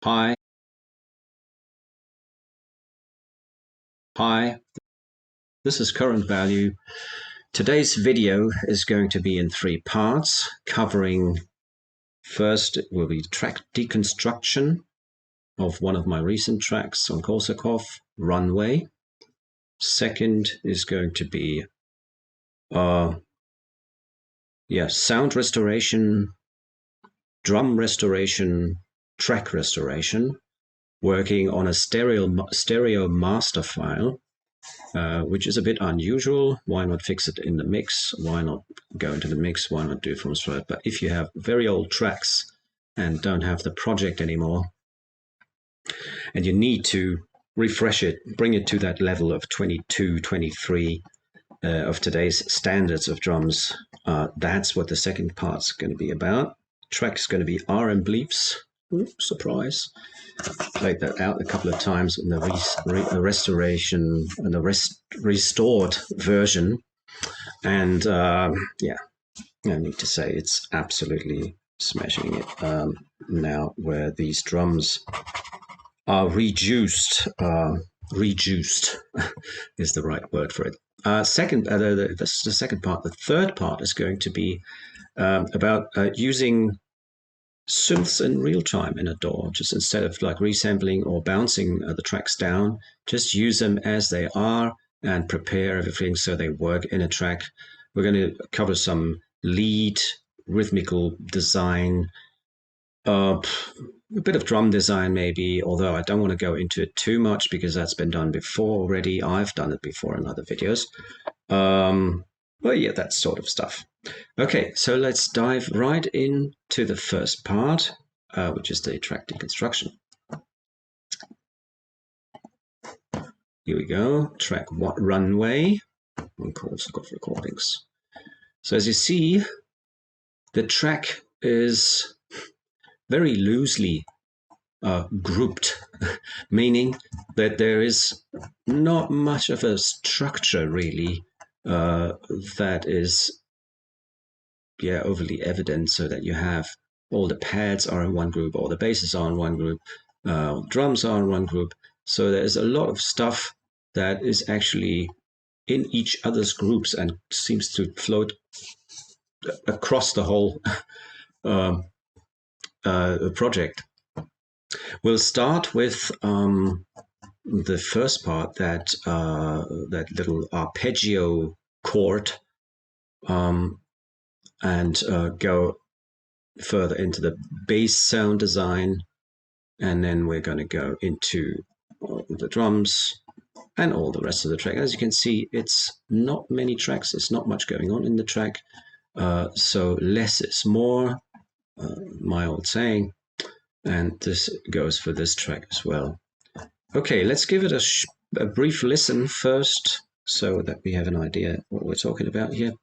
Hi, this is current value. Today's video is going to be in 3 parts, covering first it will be track deconstruction of one of my recent tracks on Korsakov, Runway. Second is going to be sound restoration, drum restoration, track restoration, working on a stereo master file, which is a bit unusual. Why not fix it in the mix? Why not go into the mix? Why not do it from scratch? But if you have very old tracks and don't have the project anymore, and you need to refresh it, bring it to that level of 22, 23 of today's standards of drums, that's what the second part's going to be about. Track's going to be RM Bleeps. Surprise. Played that out a couple of times in the restoration and the restored version, and I need to say it's absolutely smashing it now, where these drums are reduced is the right word for it. That's the second part. The third part is going to be about using synths in real time in a DAW, just instead of like resampling or bouncing the tracks down, just use them as they are and prepare everything so they work in a track. We're going to cover some lead, rhythmical design, a bit of drum design maybe, although I don't want to go into it too much because that's been done before already. I've done it before in other videos. Well, yeah, that sort of stuff. Okay, so let's dive right into the first part, which is the track deconstruction. Here we go, track Runway on Korsakov recordings. So as you see, the track is very loosely grouped, meaning that there is not much of a structure really that is overly evident, so that you have all the pads are in one group, all the basses are in one group, drums are in one group. So there's a lot of stuff that is actually in each other's groups and seems to float across the whole project. We'll start with the first part, that little arpeggio chord, and go further into the bass sound design, and then we're going to go into the drums and all the rest of the track. As you can see, it's not many tracks, it's not much going on in the track, so less is more, my old saying, and this goes for this track as well. Okay, let's give it a brief listen first so that we have an idea what we're talking about here.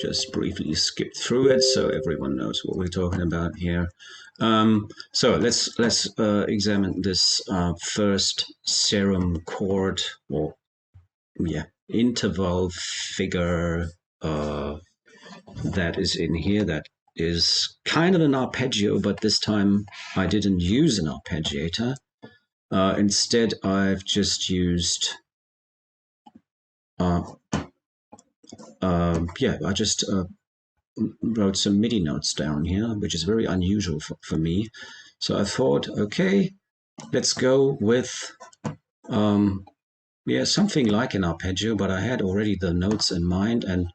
just briefly skip through it so everyone knows what we're talking about here. So let's examine this first serum chord, or interval figure that is in here. That is kind of an arpeggio, but this time I didn't use an arpeggiator. Instead, I've just used I just wrote some MIDI notes down here, which is very unusual for me. So I thought, okay, let's go with something like an arpeggio, but I had already the notes in mind. And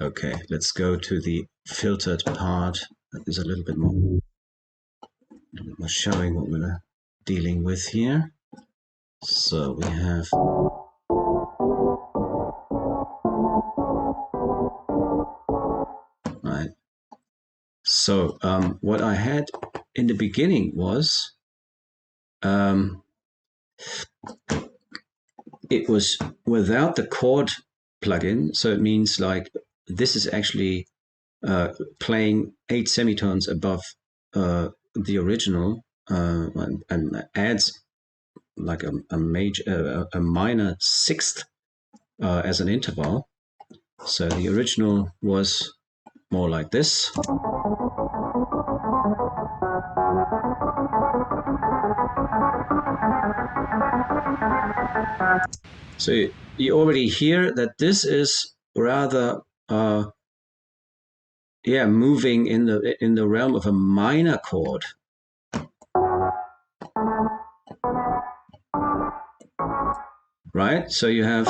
okay, let's go to the filtered part. That is a little bit more showing what we're dealing with here. So we have right. So what I had in the beginning was it was without the chord plugin. So it means like this is actually playing 8 semitones above the original and adds like a minor sixth as an interval. So the original was more like this. So you already hear that this is rather moving in the realm of a minor chord. Right? So you have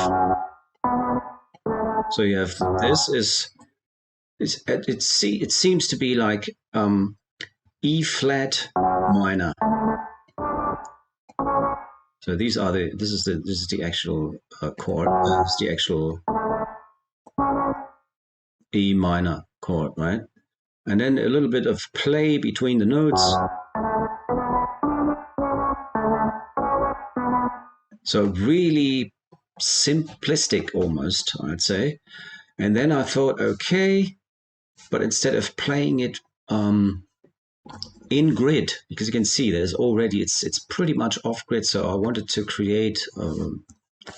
this it seems to be like E flat minor. So this is the actual chord. This is the actual E minor chord, right? And then a little bit of play between the notes. So really simplistic almost, I'd say. And then I thought, okay, but instead of playing it in grid, because you can see there's already, it's pretty much off grid. So I wanted to create a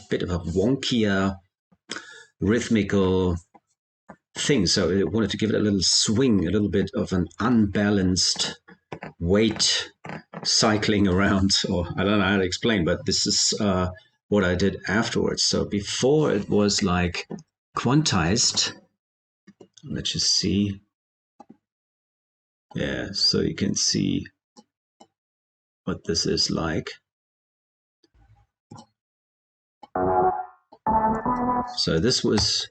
bit of a wonkier rhythmical thing. So I wanted to give it a little swing, a little bit of an unbalanced weight cycling around, or I don't know how to explain, but this is what I did afterwards. So before it was like quantized. Let's just see. Yeah, so you can see what this is like. So this was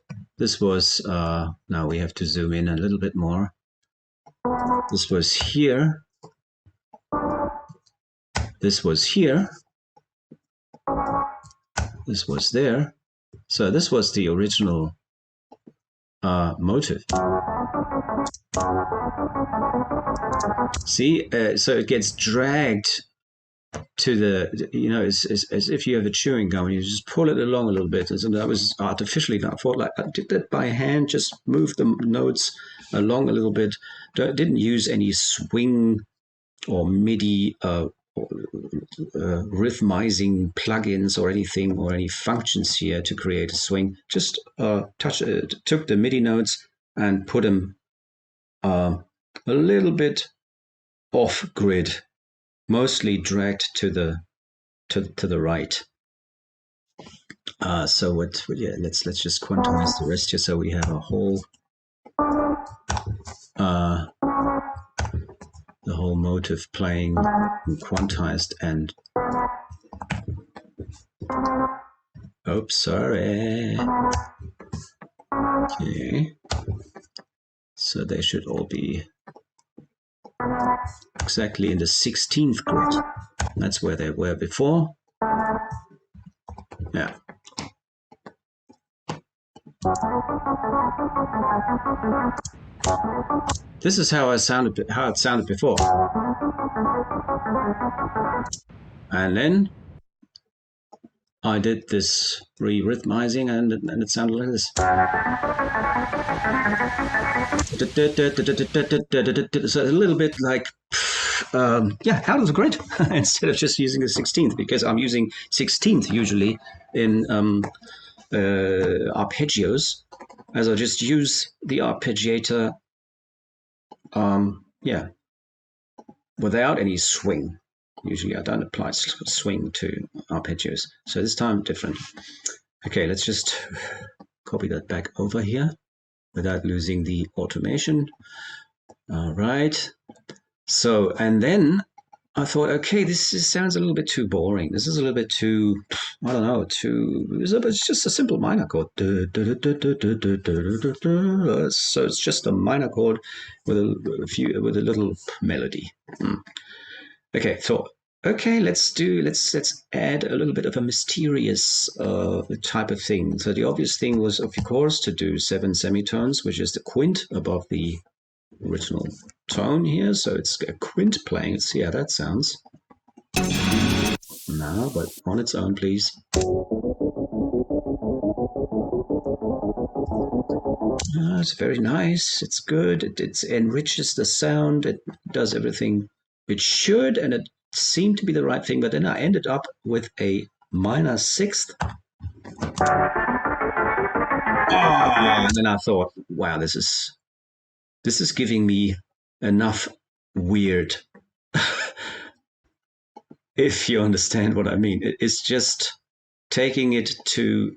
now we have to zoom in a little bit more. This was here. This was here. This was there. So this was the original motive. See, so it gets dragged to the, as if you have a chewing gum and you just pull it along a little bit. And so that was artificially done. I thought, like, I did that by hand, just move the notes along a little bit. Didn't use any swing or MIDI rhythmizing plugins or anything, or any functions here to create a swing. Just took the MIDI notes and put them a little bit off grid, mostly dragged to the right. So let's just quantize the rest here. So we have a whole the whole motive playing quantized and oops, sorry. Okay. So they should all be exactly in the 16th grid. That's where they were before. Yeah. This is how it sounded before. And then I did this re-rhythmizing and it sounded like this. So a little bit like, yeah, out of the grid instead of just using the 16th, because I'm using 16th usually in arpeggios, as I just use the arpeggiator, yeah, without any swing. Usually I don't apply swing to arpeggios. So this time different. Okay, let's just copy that back over here without losing the automation. All right. So, and then I thought, okay, this sounds a little bit too boring. This is a little bit too, I don't know, it's just a simple minor chord. So it's just a minor chord with a little melody. Okay, so okay, let's add a little bit of a mysterious type of thing. So the obvious thing was, of course, to do 7 semitones, which is the quint above the original tone here. So it's a quint playing. Let's see how that sounds. No, but on its own, please. It's very nice. It's good. It enriches the sound. It does everything it should, and it seemed to be the right thing. But then I ended up with a minor sixth. And then I thought, wow, this is giving me enough weird. If you understand what I mean, it's just taking it to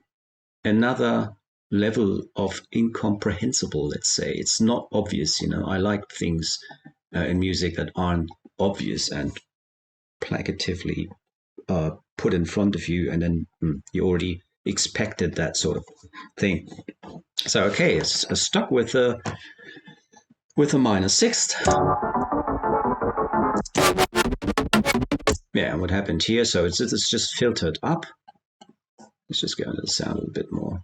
another level of incomprehensible, let's say. It's not obvious, I like things in music that aren't obvious and placatively put in front of you, and then you already expected that sort of thing. So okay, it's stuck with a minor sixth. Yeah, and what happened here? So it's just filtered up. Let's just go into the sound a little bit more.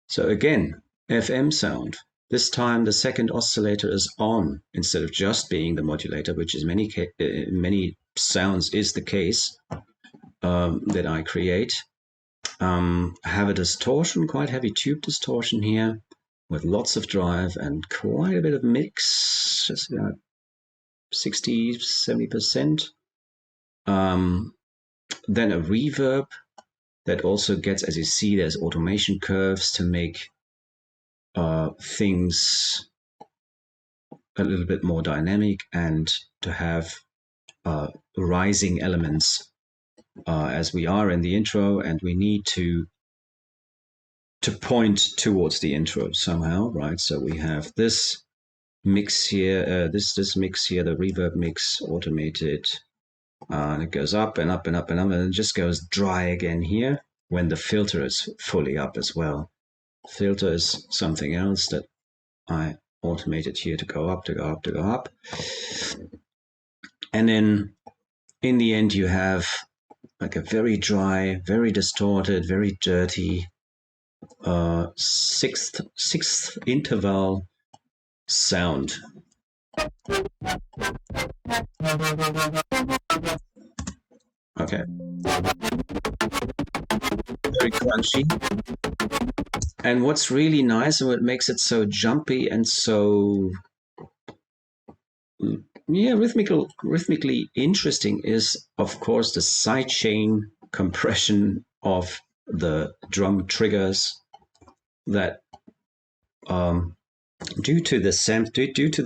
So again, FM sound. This time the second oscillator is on instead of just being the modulator, which is many sounds is the case that I create. I have a distortion, quite heavy tube distortion here, with lots of drive and quite a bit of mix, just 60-70%. Then a reverb that also gets, as you see, there's automation curves to make things a little bit more dynamic and to have rising elements as we are in the intro, and we need to point towards the intro somehow, right? So we have this mix here, this mix here, the reverb mix automated, and it goes up and up and up and up, and it just goes dry again here when the filter is fully up as well. Filter is something else that I automated here to go up, to go up, to go up. And then in the end, you have like a very dry, very distorted, very dirty sixth interval sound. Okay. Very crunchy. And what's really nice and what makes it so jumpy and so rhythmically interesting is, of course, the sidechain compression of the drum triggers that due to the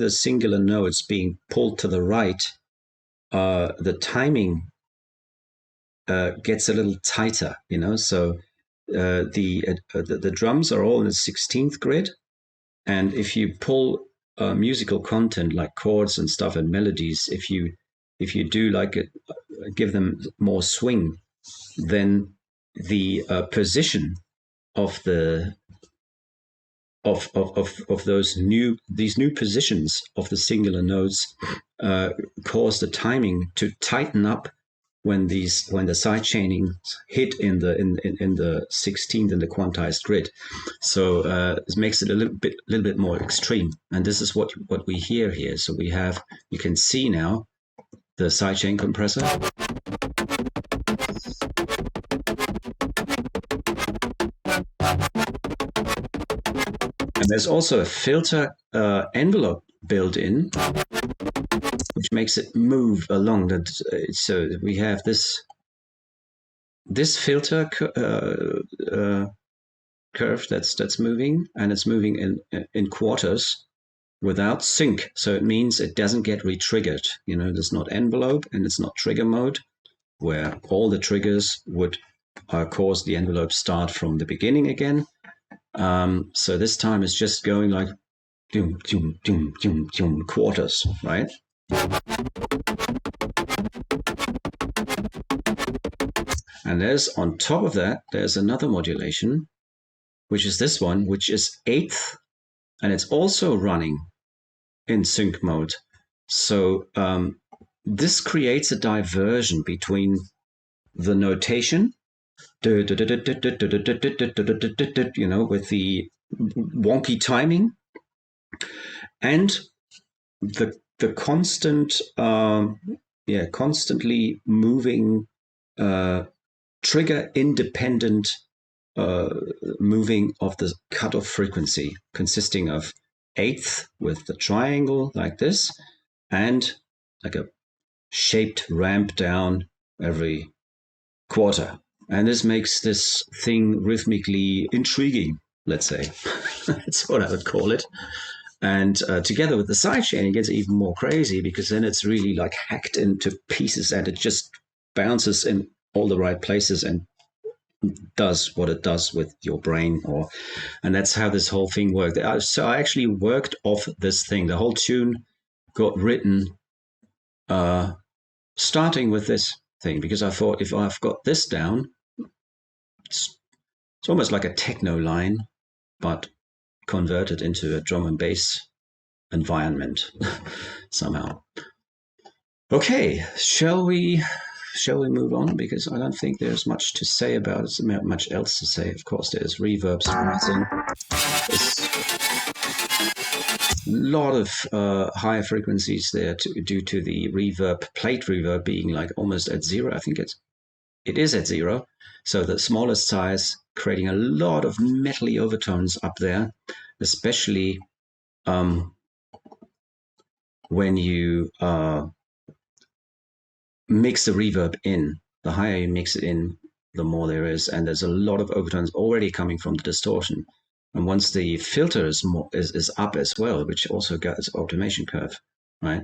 singular notes being pulled to the right, the timing gets a little tighter, so the drums are all in the 16th grid, and if you pull musical content like chords and stuff and melodies, if you do like it, give them more swing, then the position of these new positions of the singular notes cause the timing to tighten up when the sidechaining hit in the 16th in the quantized grid. So it makes it a little bit more extreme, and this is what we hear here. So you can see now the sidechain compressor. And there's also a filter envelope built in, which makes it move along. So we have this filter curve that's moving, and it's moving in quarters without sync. So it means it doesn't get re-triggered. You know, there's not envelope and it's not trigger mode, where all the triggers would cause the envelope start from the beginning again. So this time it's just going like doom, doom, doom, doom, doom, quarters, right? And there's, on top of that, there's another modulation, which is this one, which is eighth, and it's also running in sync mode. So this creates a diversion between the notation, you know, with the wonky timing, and the constant, constantly moving, trigger independent moving of the cutoff frequency, consisting of eighth with the triangle like this, and like a shaped ramp down every quarter. And this makes this thing rhythmically intriguing, let's say. That's what I would call it. And together with the sidechain, it gets even more crazy, because then it's really like hacked into pieces, and it just bounces in all the right places and does what it does with your brain. And that's how this whole thing worked. So I actually worked off this thing. The whole tune got written starting with this thing, because I thought, if I've got this down, it's almost like a techno line, but converted into a drum and bass environment somehow. Okay, shall we move on? Because I don't think there's much to say about it. There's much else to say. Of course, there's reverbs, there's a lot of higher frequencies there due to the reverb, plate reverb, being like almost at zero. I think it is at zero. So the smallest size, creating a lot of metally overtones up there, especially when you mix the reverb in. The higher you mix it in, the more there is, and there's a lot of overtones already coming from the distortion. And once the filter is up as well, which also got its automation curve, right?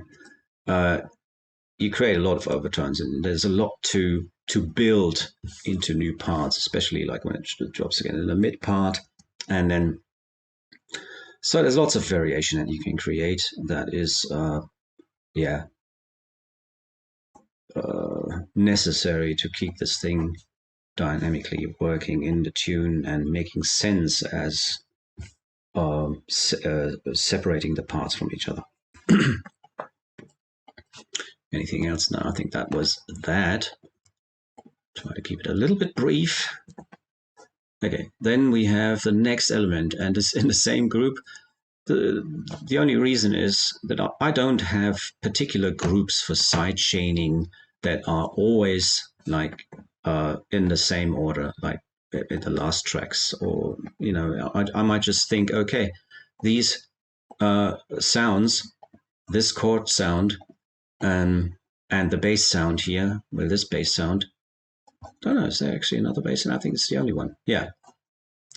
You create a lot of overtones, and there's a lot to build into new parts, especially like when it drops again in the mid part, and then so there's lots of variation that you can create. That is, necessary to keep this thing dynamically working in the tune and making sense as separating the parts from each other. Anything else? No, I think that was that. Try to keep it a little bit brief. Okay, then we have the next element, and it's in the same group. The only reason is that I don't have particular groups for sidechaining that are always like in the same order, like in the last tracks, or you know, I might just think, okay, these sounds, this chord sound, and the bass sound here, well, this bass sound. I don't know, is there actually another bass? And I think it's the only one. Yeah,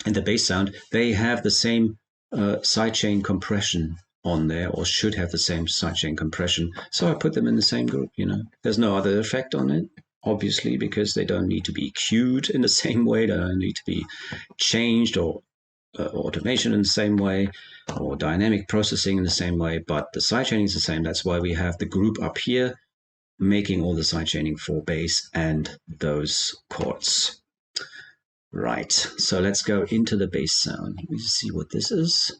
and the bass sound, they have the same sidechain compression on there, or should have the same sidechain compression. So I put them in the same group, you know. There's no other effect on it, obviously, because they don't need to be cued in the same way. They don't need to be changed or automation in the same way, or dynamic processing in the same way, but the sidechaining is the same. That's why we have the group up here making all the sidechaining for bass and those chords. Right, so let's go into the bass sound. Let me see what this is.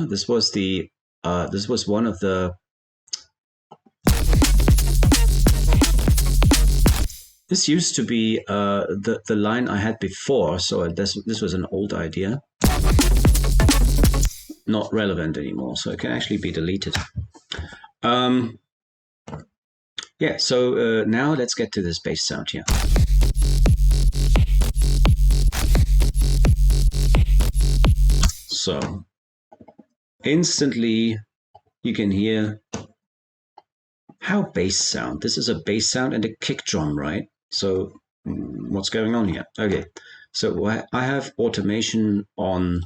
This was one of the. This used to be the line I had before, so this was an old idea, not relevant anymore, so it can actually be deleted. Yeah, so now let's get to this bass sound here. So instantly you can hear how bass sound. This is a bass sound and a kick drum, right? So what's going on here? Okay, so I have automation on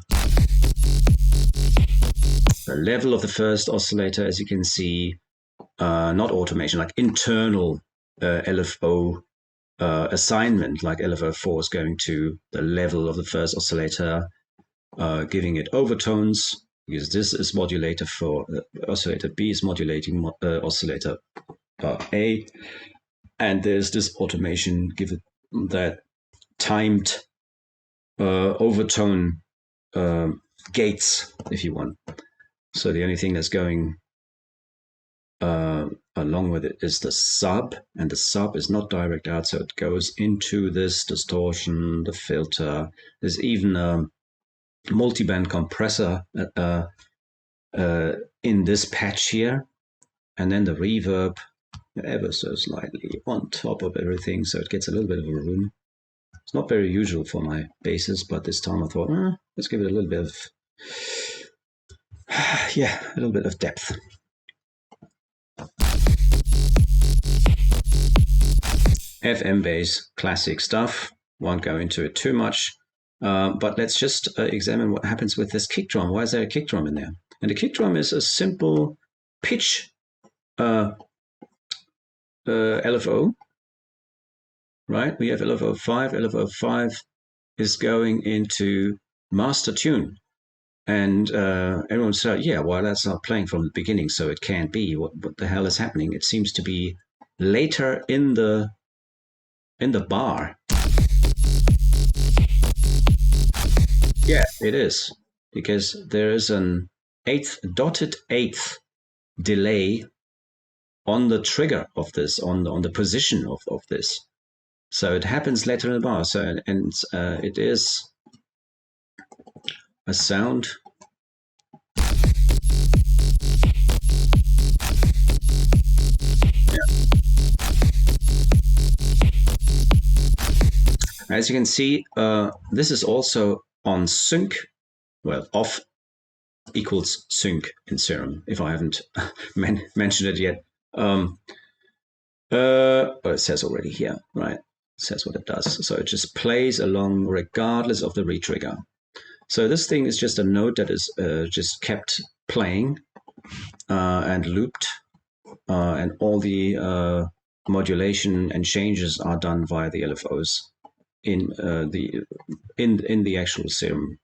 the level of the first oscillator, as you can see. Not automation, like internal LFO assignment, like LFO4 is going to the level of the first oscillator, giving it overtones, because this is modulator for oscillator B is modulating oscillator A, and there's this automation, give it that timed overtone gates, if you want. So the only thing that's going along with it is the sub, and the sub is not direct out, so it goes into this distortion, the filter. There's even a multiband compressor in this patch here, and then the reverb ever so slightly on top of everything, so it gets a little bit of a room. It's not very usual for my basses, but this time I thought, let's give it a little bit of, yeah, a little bit of depth. FM bass, classic stuff. Won't go into it too much, but let's just examine what happens with this kick drum. Why is there a kick drum in there? And the kick drum is a simple pitch LFO, right? We have LFO5. LFO5 is going into master tune. And everyone said, yeah, well, that's not playing from the beginning, so it can't be. What the hell is happening? It seems to be later in the bar. Yeah, it is, because there is an dotted eighth delay on the trigger of this, on the position of this. So it happens later in the bar. So it is a sound. As you can see, this is also on sync. Well, off equals sync in Serum, if I haven't mentioned it yet. But it says already here, right? It says what it does. So it just plays along regardless of the retrigger. So this thing is just a note that is just kept playing and looped, and all the modulation and changes are done via the LFOs in the actual Serum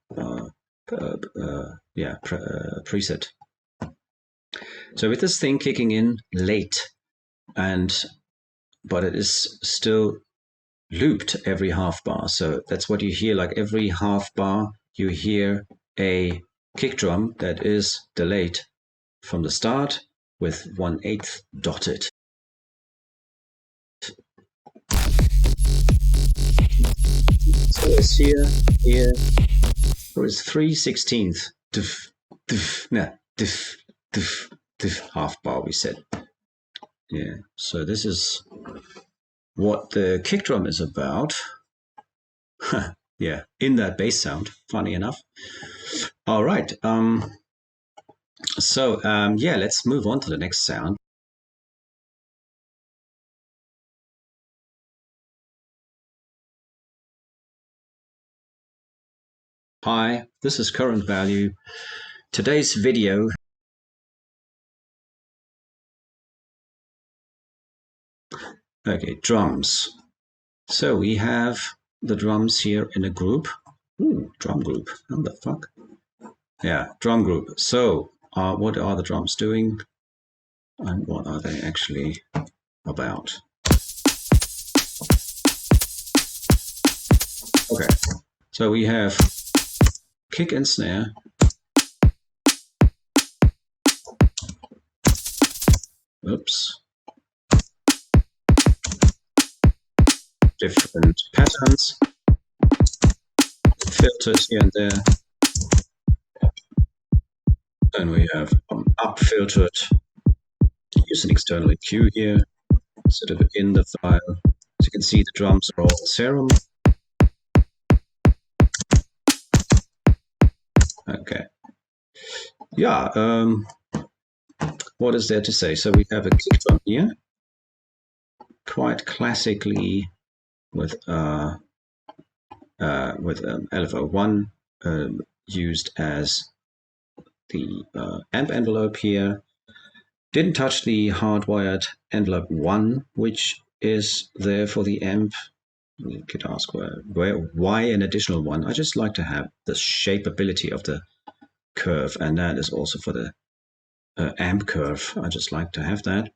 preset. So with this thing kicking in late, but it is still looped every half bar. So that's what you hear, like every half bar you hear a kick drum that is delayed from the start with 1/8 dotted. So it's here, or it's 3/16 half bar, we said. Yeah, so this is what the kick drum is about. Yeah, in that bass sound, funny enough. All right, yeah, let's move on to the next sound. Hi, this is current value. Today's video okay, drums. So we have the drums here in a group. Ooh, drum group. How the fuck? Yeah, drum group. So what are the drums doing? And what are they actually about? Okay, so we have kick and snare. Oops. Different patterns. Filters here and there. Then we have up filtered. Use an external EQ here, sort of in the file. As you can see, the drums are all Serum. Okay. Yeah. What is there to say? So we have a kick drum here, quite classically with LFO1 used as the amp envelope here. Didn't touch the hardwired envelope 1, which is there for the amp. You could ask why an additional one. I just like to have the shapeability of the curve, and that is also for the amp curve. I just like to have that.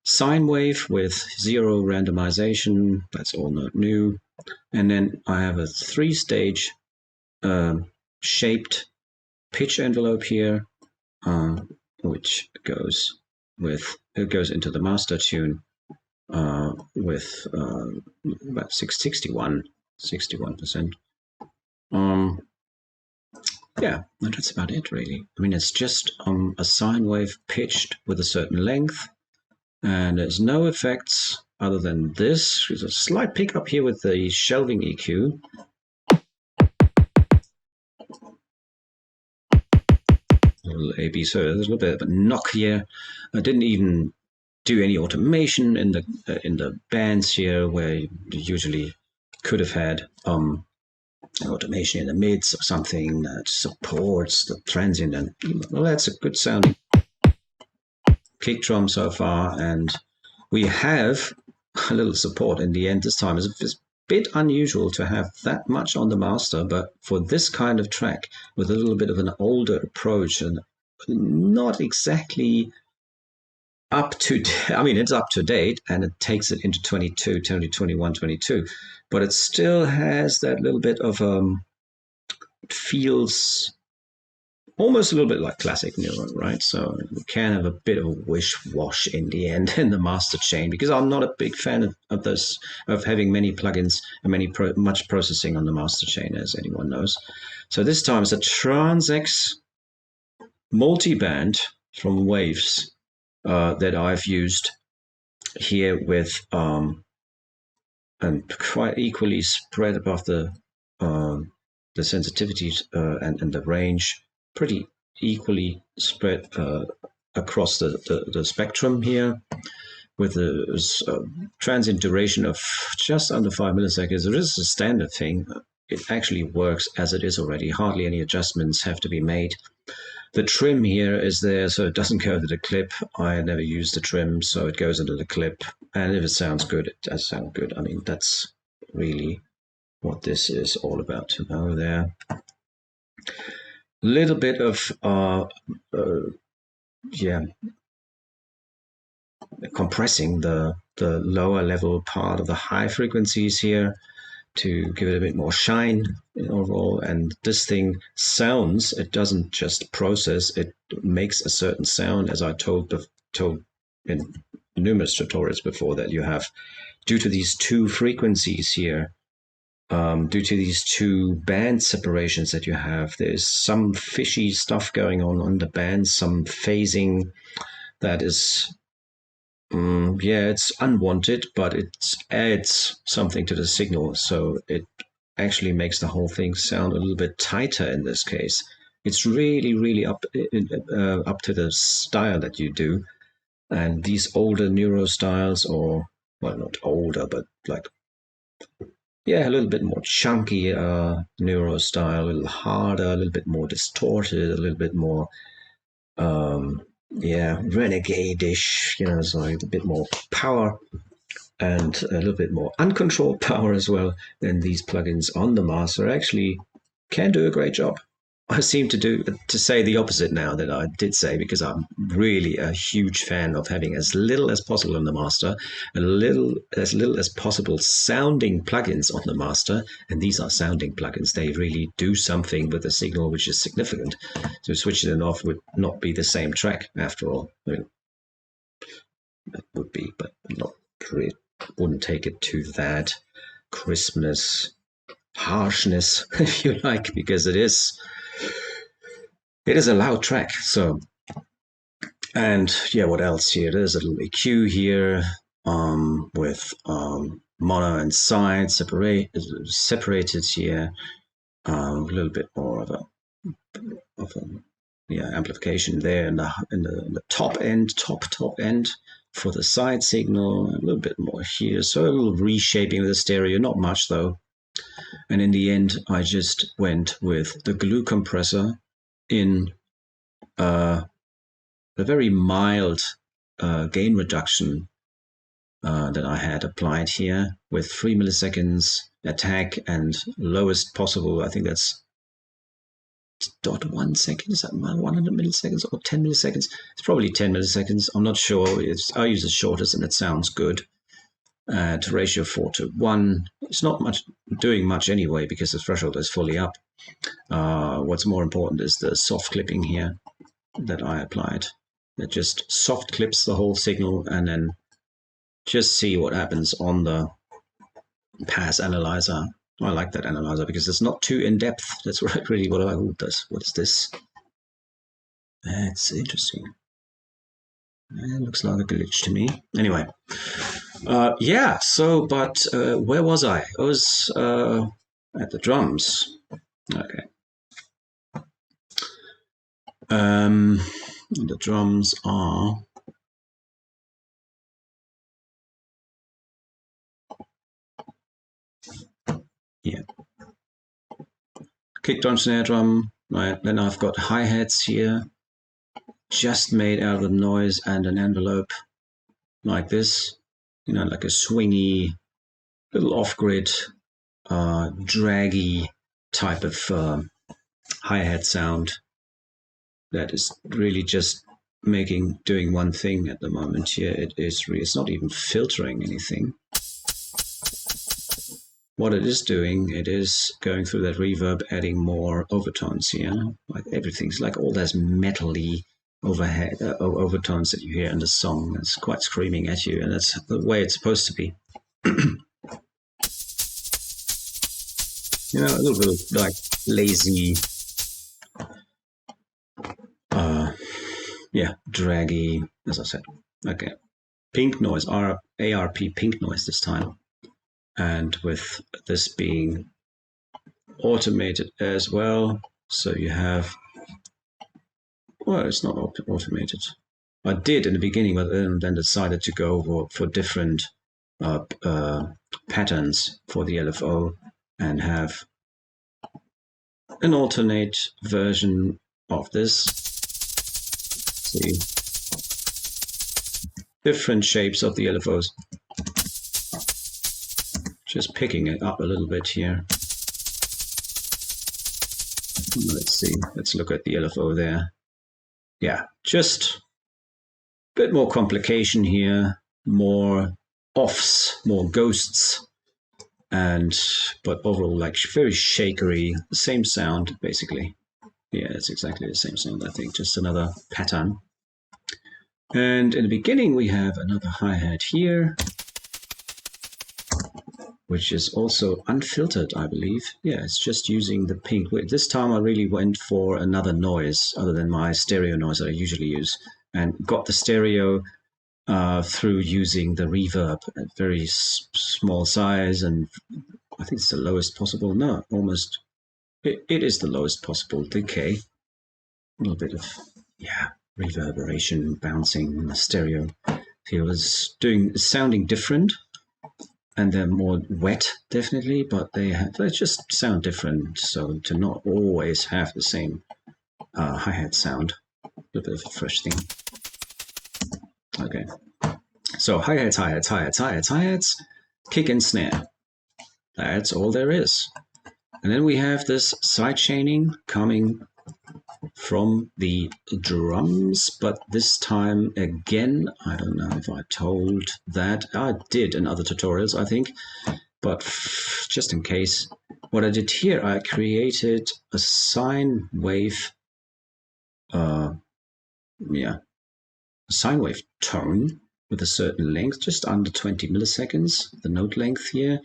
Sine wave with 0 randomization, that's all not new. And then I have a 3-stage shaped pitch envelope here, which goes into the master tune with about 61%. Yeah, that's about it, really. I mean, it's just a sine wave pitched with a certain length, and there's no effects other than this. There's a slight pickup here with the shelving EQ. A little AB, so there's a little bit of a knock here. I didn't even do any automation in the bands here, where you usually could have had an automation in the mids or something that supports the transient. And well, that's a good sounding kick drum so far, and we have a little support in the end this time. It's a bit unusual to have that much on the master, but for this kind of track with a little bit of an older approach and not exactly up to, I mean, it's up to date and it takes it into 2021, 22, but it still has that little bit of, it feels almost a little bit like classic Neuro, right? So we can have a bit of a wish-wash in the end in the master chain, because I'm not a big fan of this, of having many plugins and much processing on the master chain, as anyone knows. So this time it's a Trans-X multiband from Waves that I've used here with and quite equally spread above the sensitivities and the range, pretty equally spread across the spectrum here, with a transient duration of just under 5 milliseconds. It is a standard thing. It actually works as it is already. Hardly any adjustments have to be made. The trim here is there, so it doesn't go to the clip. I never use the trim, so it goes into the clip. And if it sounds good, it does sound good. I mean, that's really what this is all about to know there. Little bit of, compressing the lower level part of the high frequencies here to give it a bit more shine overall. And this thing sounds, it doesn't just process, it makes a certain sound, as I told in numerous tutorials before, that you have, due to these two frequencies here, due to these two band separations that you have, there's some fishy stuff going on the bands, some phasing that is, it's unwanted, but it adds something to the signal, so it actually makes the whole thing sound a little bit tighter in this case. It's really, really up to the style that you do. And these older Neuro styles, or, well, not older, but like, a little bit more chunky Neuro style, a little harder, a little bit more distorted, a little bit more, renegade-ish, so a bit more power and a little bit more uncontrolled power as well. Then these plugins on the master actually can do a great job. I seem to say the opposite now that I did say, because I'm really a huge fan of having as little as possible on the master, as little as possible sounding plugins on the master. And these are sounding plugins. They really do something with the signal which is significant. So switching it off would not be the same track after all. I mean, it would be, but not really. Wouldn't take it to that crispness, harshness, if you like, because it is a loud track. So, and what else here? There's a little EQ here with mono and side separated here. A little bit more of amplification there in the top end for the side signal, a little bit more here, so a little reshaping of the stereo, not much though. And in the end, I just went with the glue compressor in a very mild gain reduction that I had applied here with 3 milliseconds attack and lowest possible, I think that's 0.1 second, is that 100 milliseconds or 10 milliseconds? It's probably 10 milliseconds, I'm not sure. I use the shortest and it sounds good. To ratio 4:1. It's not doing much anyway because the threshold is fully up. What's more important is the soft clipping here that I applied. It just soft clips the whole signal and then just see what happens on the pass analyzer. I like that analyzer because it's not too in-depth. That's really what I want this. What is this? That's interesting. It looks like a glitch to me. Anyway, yeah, so, but where was I? I was at the drums. Okay. The drums are... yeah. Kick drum, snare drum, right? Then I've got hi-hats here, just made out of noise and an envelope like this, you know, like a swingy, little off-grid, draggy type of hi-hat sound that is really just doing one thing at the moment here. It's not even filtering anything. What it is doing, it is going through that reverb, adding more overtones here. Like everything's like all those metally overtones that you hear in the song. It's quite screaming at you, and that's the way it's supposed to be. You know, a little bit of like lazy, draggy, as I said. Okay, pink noise, ARP pink noise this time. And with this being automated as well, so you have, well, it's not automated. I did in the beginning, but then decided to go for different patterns for the LFO and have an alternate version of this. See, different shapes of the LFOs. Just picking it up a little bit here. Let's see, let's look at the LFO there. Yeah, just a bit more complication here, more offs, more ghosts, but overall like very shakery, the same sound basically. Yeah, it's exactly the same sound, I think, just another pattern. And in the beginning we have another hi-hat here, which is also unfiltered, I believe. Yeah, it's just using the pink. This time I really went for another noise other than my stereo noise that I usually use, and got the stereo through using the reverb at very small size, and I think it's the lowest possible. No, almost. It is the lowest possible decay. A little bit of, reverberation, bouncing in the stereo. It was sounding different. And they're more wet, definitely, but they just sound different. So to not always have the same hi-hat sound, a little bit of a fresh thing. Okay, so hi-hats, kick and snare. That's all there is. And then we have this side chaining coming from the drums, but this time again, I don't know if I told that. I did in other tutorials, I think, but just in case, what I did here, I created a sine wave, sine wave tone with a certain length, just under 20 milliseconds, the note length here, a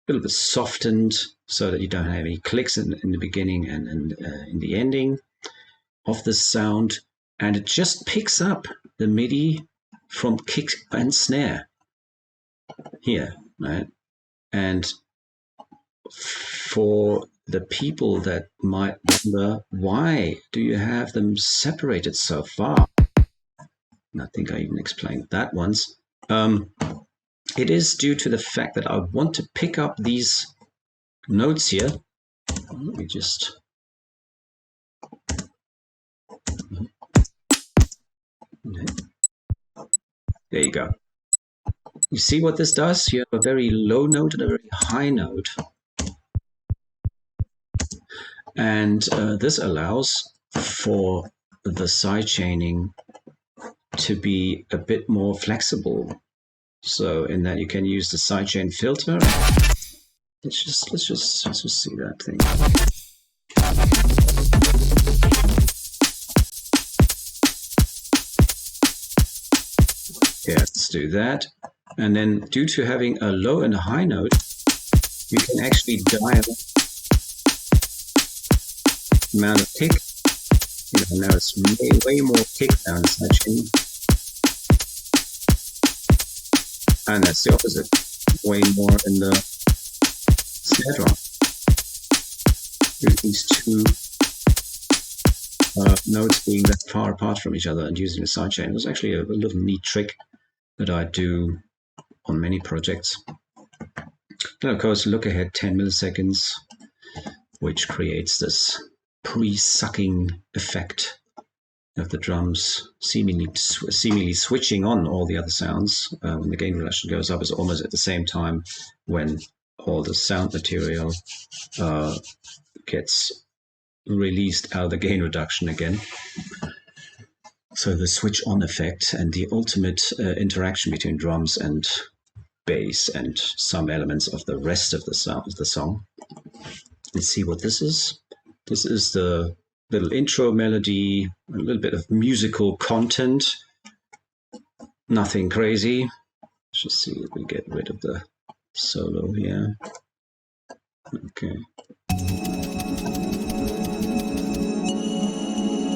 little bit softened so that you don't have any clicks in the beginning and in the ending of the sound, and it just picks up the MIDI from kick and snare here, right? And for the people that might wonder, why do you have them separated so far? And I think I even explained that once. It is due to the fact that I want to pick up these notes here. Let me just... There you go. You see what this does? You have a very low note and a very high note. And this allows for the sidechaining to be a bit more flexible. So in that you can use the sidechain filter. Let's just see that thing. Yeah, let's do that. And then due to having a low and a high note, you can actually dial the amount of kick. Now it's way more kick down sidechain. And that's the opposite. Way more in the snare drum. With these two notes being that far apart from each other and using the sidechain. It was actually a little neat trick that I do on many projects. Then of course look ahead 10 milliseconds, which creates this pre-sucking effect of the drums seemingly switching on all the other sounds. When the gain reduction goes up, is almost at the same time when all the sound material gets released out of the gain reduction again. So the switch on effect and the ultimate interaction between drums and bass and some elements of the rest of the song. Let's see what this is. This is the little intro melody, a little bit of musical content. Nothing crazy. Let's just see if we get rid of the solo here. Okay.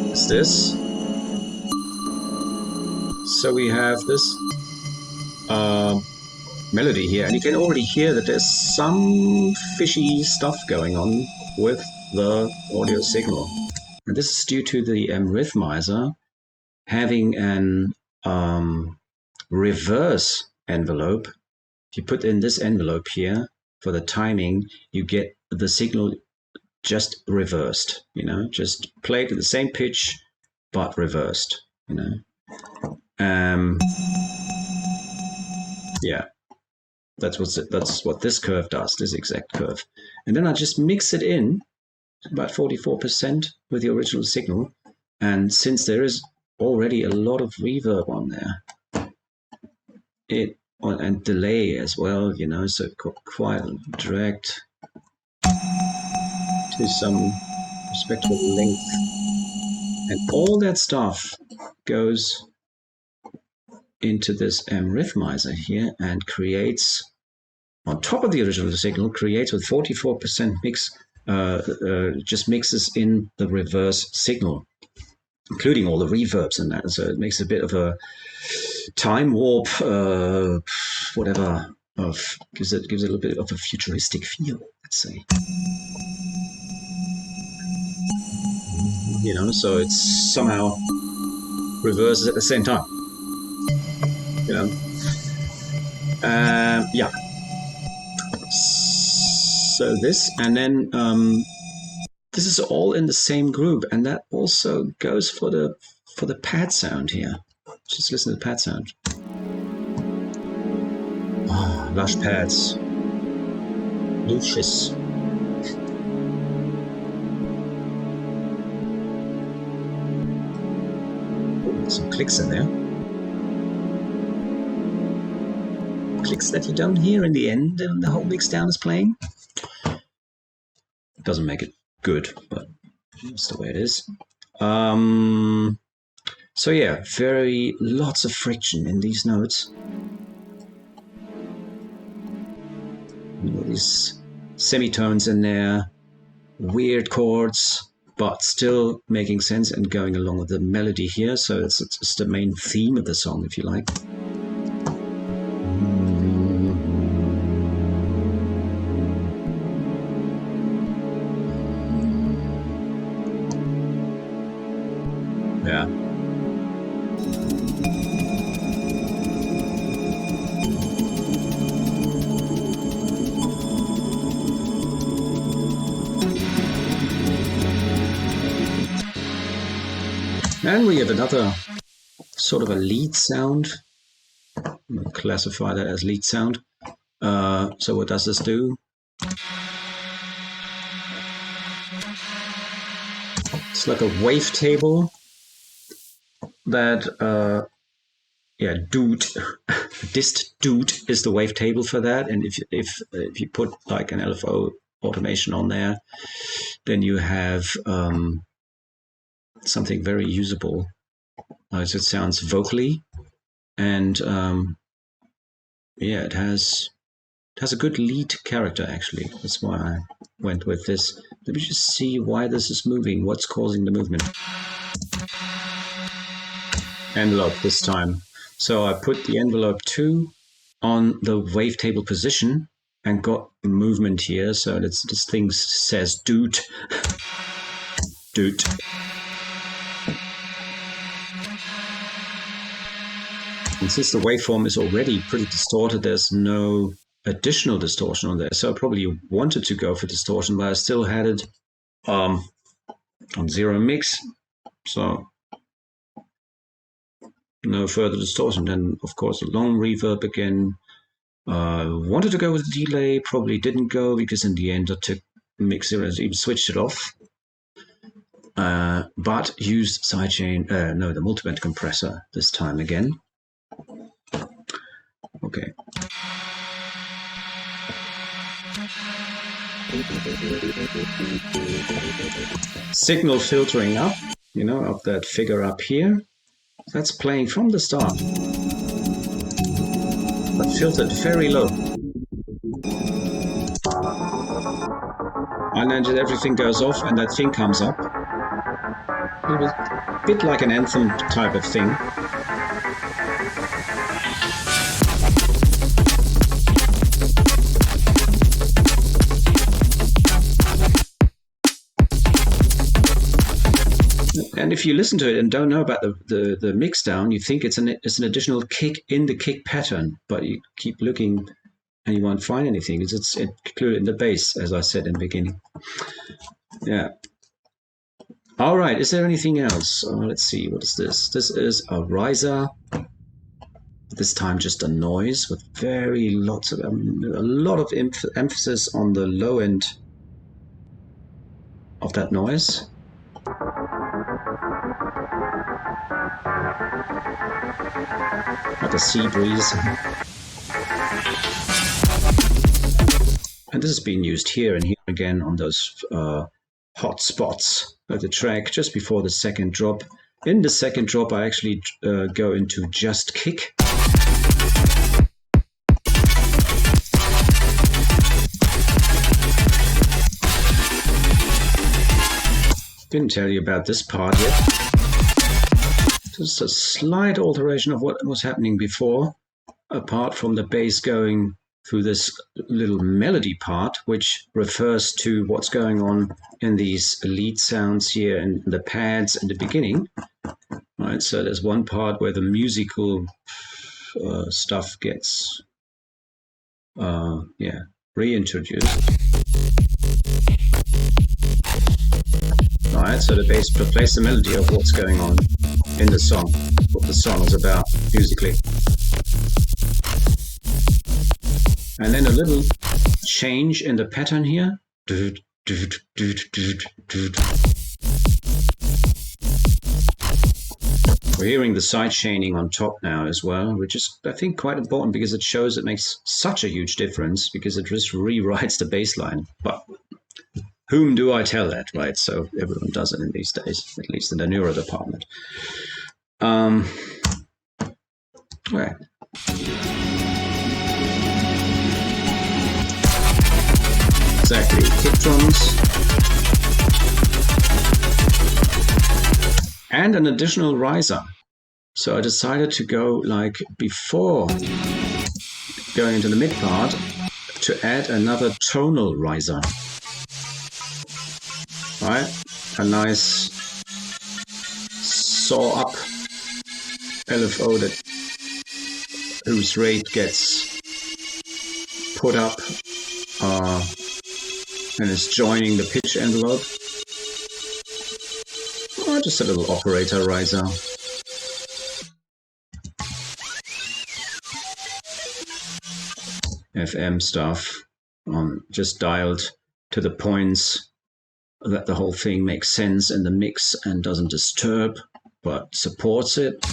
What's this? So we have this melody here, and you can already hear that there's some fishy stuff going on with the audio signal. And this is due to the rhythmizer having an reverse envelope. If you put in this envelope here for the timing, you get the signal just reversed, just played at the same pitch, but reversed, yeah, that's what this curve does, this exact curve. And then I just mix it in about 44% with the original signal. And since there is already a lot of reverb on there, and delay as well, so quite direct to some respectable length. And all that stuff goes into this rhythmizer here and creates, on top of the original signal, creates with 44% mix, just mixes in the reverse signal, including all the reverbs and that. So it makes a bit of a time warp, whatever, gives it a little bit of a futuristic feel, let's say. So it's somehow reverses at the same time. Yeah. So this, and then this is all in the same group, and that also goes for the pad sound here. Just listen to the pad sound. Oh, lush pads. Luscious. Oh, some clicks in there. Clicks that you don't hear in the end, and the whole mix down is playing. It doesn't make it good, but that's the way it is. So yeah, lots of friction in these notes. These semitones in there, weird chords, but still making sense and going along with the melody here. So it's the main theme of the song, if you like. And we have another sort of a lead sound. We'll classify that as lead sound. So what does this do? It's like a wavetable that, doot, dist doot is the wavetable for that. And if you put like an LFO automation on there, then you have something very usable. As it sounds vocally, and it has a good lead character actually. That's why I went with this. Let me just see why this is moving. What's causing the movement? Envelope this time. So I put the envelope 2 on the wavetable position and got movement here. So this thing says doot, doot. And since the waveform is already pretty distorted, there's no additional distortion on there. So I probably wanted to go for distortion, but I still had it on 0 mix. So no further distortion. Then, of course, a long reverb again. Wanted to go with the delay, probably didn't go because in the end I took mix 0 and even switched it off. But used sidechain, the multiband compressor this time again. Okay. Signal filtering up, of that figure up here. That's playing from the start, but filtered very low. And then just everything goes off and that thing comes up. A bit like an anthem type of thing. And if you listen to it and don't know about the mix down, you think it's an additional kick in the kick pattern, but you keep looking and you won't find anything. It's included in the bass, as I said in the beginning. Yeah. All right. Is there anything else? Let's see. What is this? This is a riser. This time just a noise with a lot of emphasis on the low end of that noise. Like a sea breeze. And this is being used here and here again on those hot spots of the track just before the second drop. In the second drop, I actually go into just kick. Didn't tell you about this part yet. Just a slight alteration of what was happening before, apart from the bass going through this little melody part, which refers to what's going on in these lead sounds here and the pads in the beginning. Right, so there's one part where the musical stuff gets reintroduced. Alright, so the bass plays the melody of what's going on in the song, what the song is about musically. And then a little change in the pattern here. We're hearing the side chaining on top now as well, which is, I think, quite important because it shows it makes such a huge difference because it just rewrites the bass line. But whom do I tell that, right? So everyone does it in these days, at least in the neuro department. Right. Exactly, kick drums. And an additional riser. So I decided to go like before going into the mid part to add another tonal riser. Right, a nice saw up LFO whose rate gets put up and is joining the pitch envelope. just a little operator riser. FM stuff, just dialed to the points that the whole thing makes sense in the mix and doesn't disturb, but supports it.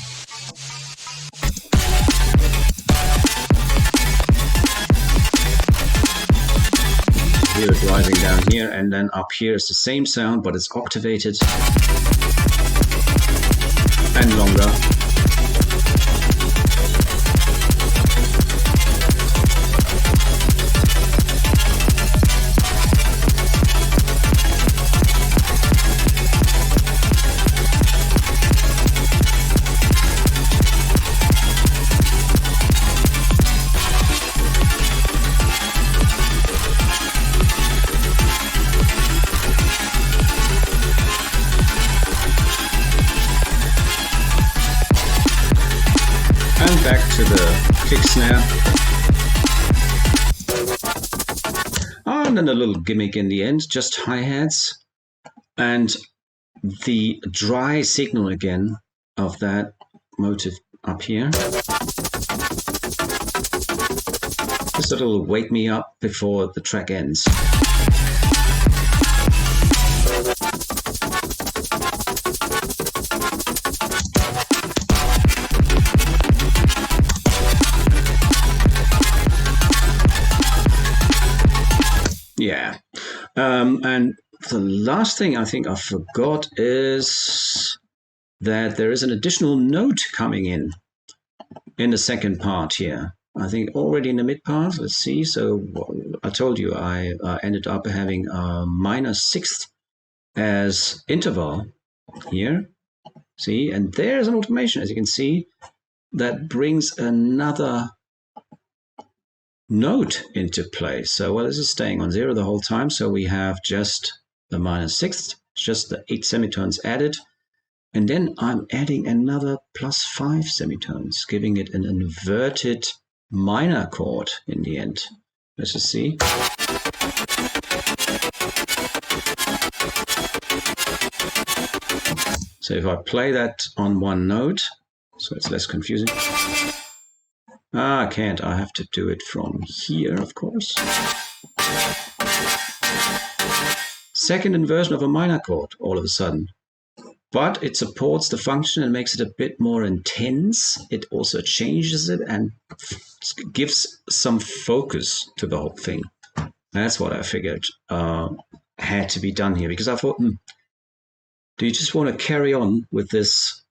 Hear it rising down here, and then up here is the same sound, but it's octavated and longer. Back to the kick snare. And then a little gimmick in the end, just hi-hats. And the dry signal again of that motive up here. Just a little wake me up before the track ends. Yeah, and the last thing I think I forgot is that there is an additional note coming in the second part here. I think already in the mid part, let's see. So I told you I ended up having a minor sixth as interval here. See, and there's an automation, as you can see, that brings another note into play. So, well, this is staying on 0 the whole time. So we have just the minor sixth, just the 8 semitones added. And then I'm adding another +5 semitones, giving it an inverted minor chord in the end. Let's just see. So if I play that on one note, so it's less confusing. I can't. I have to do it from here, of course. Second inversion of a minor chord, all of a sudden. But it supports the function and makes it a bit more intense. It also changes it and gives some focus to the whole thing. That's what I figured had to be done here, because I thought, do you just want to carry on with this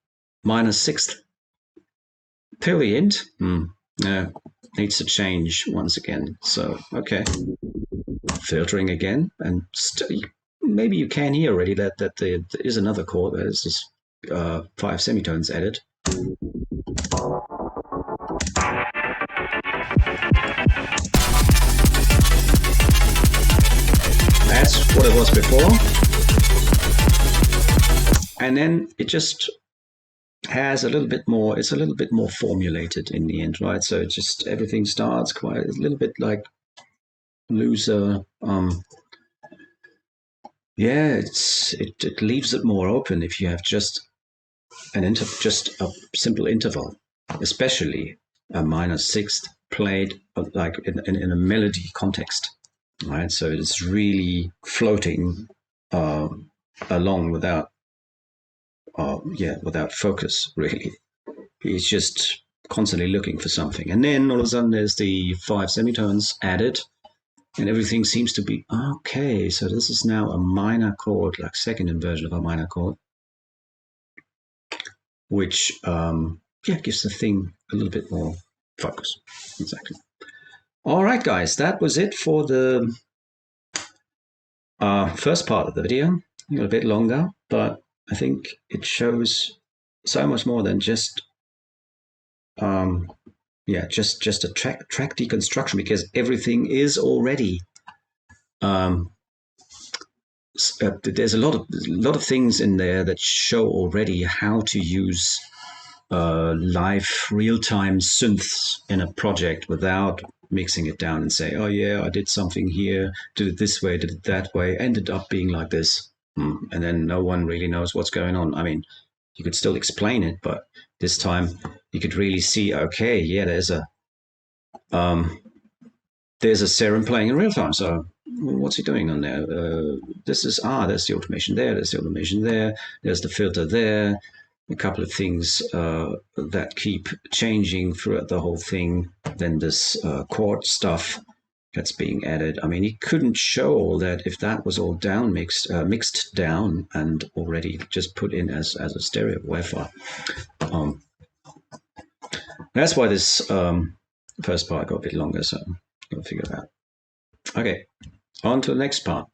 minor sixth till the end? No, needs to change once again. So, okay. Filtering again, and maybe you can hear already that there is another chord. There's just 5 semitones added. That's what it was before. And then it just has a little bit more, it's a little bit more formulated in the end, right? So it just, everything starts quite a little bit like looser. Yeah, it leaves it more open if you have just just a simple interval, especially a minor sixth played like in a melody context, right? So it's really floating along without focus, really. He's just constantly looking for something. And then all of a sudden there's the 5 semitones added, and everything seems to be okay. So this is now a minor chord, like second inversion of a minor chord, which gives the thing a little bit more focus. Exactly. All right, guys, that was it for the first part of the video. A little bit longer, but I think it shows so much more than just just a track deconstruction, because everything is already there's a lot of things in there that show already how to use live real-time synths in a project without mixing it down and say, oh yeah, I did something here, did it this way, did it that way, ended up being like this. And then no one really knows what's going on. I mean, you could still explain it, but this time you could really see, okay, yeah, there's a serum playing in real time. So what's he doing on there? There's the automation there, there's the automation there, there's the filter there, a couple of things that keep changing throughout the whole thing. Then this chord stuff that's being added. I mean, he couldn't show all that if that was all down mixed down and already just put in as a stereo Wi-Fi. That's why this first part got a bit longer, so I'll figure it out. Okay, on to the next part.